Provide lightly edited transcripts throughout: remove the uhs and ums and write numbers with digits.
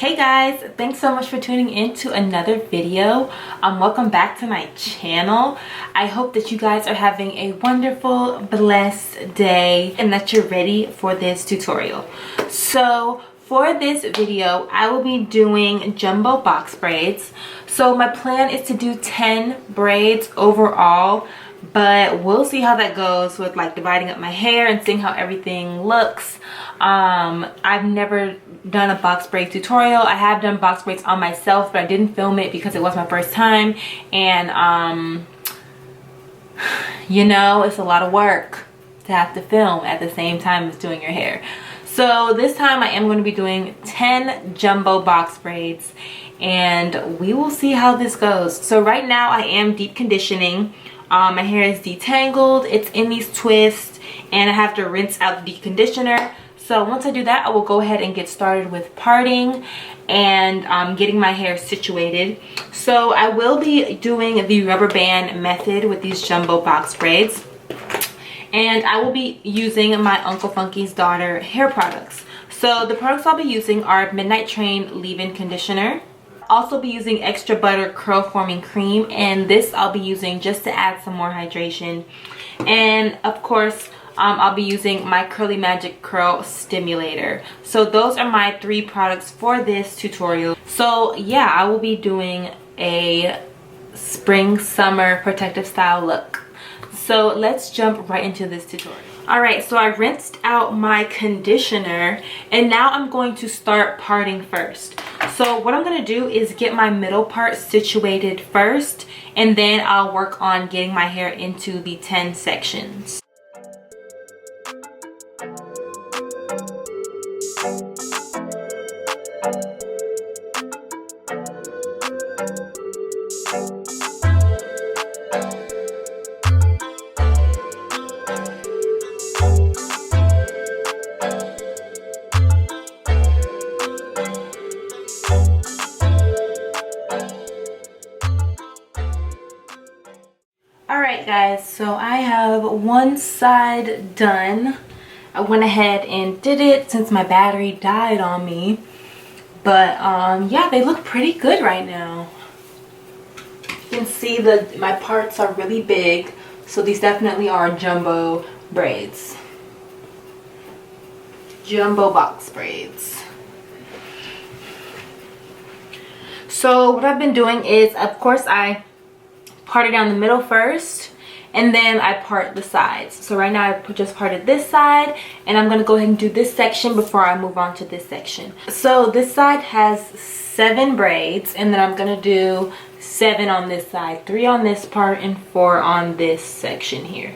Hey guys, thanks so much for tuning in to another video. Welcome back to my channel. I hope that you guys are having a wonderful, blessed day and that you're ready for this tutorial. So for this video, I will be doing jumbo box braids. So my plan is to do 10 braids overall, but we'll see how that goes with like dividing up my hair and seeing how everything looks. I've never done a box braid tutorial. I have done box braids on myself, but I didn't film it because it was my first time, and you know, it's a lot of work to have to film at the same time as doing your hair. So this time I am going to be doing 10 jumbo box braids and we will see how this goes. So right now I am deep conditioning. My hair is detangled, it's in these twists, and I have to rinse out the deep conditioner. So once I do that, I will go ahead and get started with parting and getting my hair situated. So I will be doing the rubber band method with these jumbo box braids. And I will be using my Uncle Funky's Daughter hair products. So the products I'll be using are Midnite Train leave-in conditioner. Also be using extra butter curl forming cream, and this I'll be using just to add some more hydration. And of course, I'll be using my Curly Magic Curl Stimulator. So those are my 3 products for this tutorial. So yeah, I will be doing a spring summer protective style look. So let's jump right into this tutorial. Alright, so I rinsed out my conditioner and now I'm going to start parting first. So what I'm going to do is get my middle part situated first, and then I'll work on getting my hair into the 10 sections. Alright guys, so I have one side done. I went ahead and did it since my battery died on me. But yeah, they look pretty good right now. You can see that my parts are really big, so these definitely are jumbo braids. Jumbo box braids. So what I've been doing is, of course, I parted down the middle first and then I part the sides. So right now I just parted this side, and I'm going to go ahead and do this section before I move on to this section. So this side has 7 braids, and then I'm going to do 7 on this side, 3 on this part and 4 on this section here.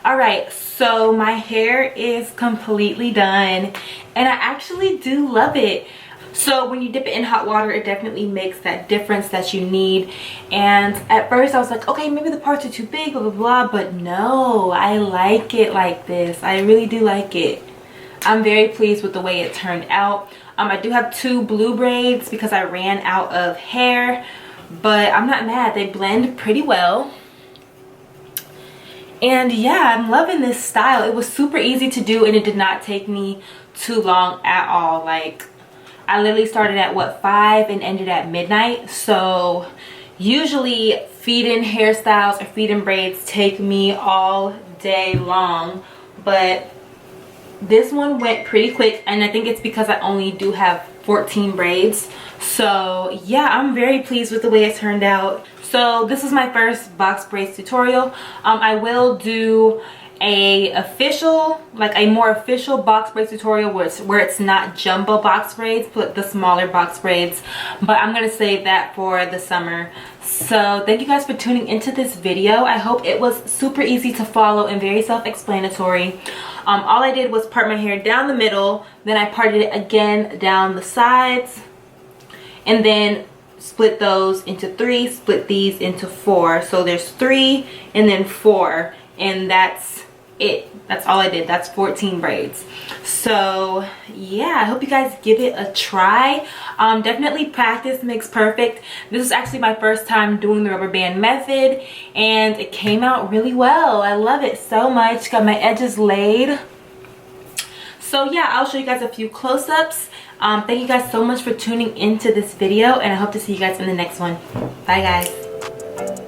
All right, so my hair is completely done and I actually do love it. So when you dip it in hot water, it definitely makes that difference that you need. And at first I was like, okay, maybe the parts are too big, blah, blah, blah. But no, I like it like this. I really do like it. I'm very pleased with the way it turned out. I do have 2 blue braids because I ran out of hair, but I'm not mad. They blend pretty well. And yeah, I'm loving this style. It was super easy to do and it did not take me too long at all. Like, I literally started at what, 5 and ended at midnight. So usually feed-in hairstyles or feed-in braids take me all day long, but this one went pretty quick, and I think it's because I only do have 14 braids. So yeah, I'm very pleased with the way it turned out. So this is my first box braids tutorial. I will do a more official box braids tutorial where it's not jumbo box braids, but the smaller box braids, but I'm gonna save that for the summer. So thank you guys for tuning into this video. I hope it was super easy to follow and very self-explanatory. All I did was part my hair down the middle, then I parted it again down the sides, and then split those into 3, split these into 4. So there's 3 and then 4, and that's it. That's all I did. That's 14 braids. So yeah, I hope you guys give it a try. Definitely practice makes perfect. This is actually my first time doing the rubber band method and it came out really well. I love it so much. Got my edges laid. So yeah, I'll show you guys a few close-ups. Thank you guys so much for tuning into this video and I hope to see you guys in the next one. Bye guys.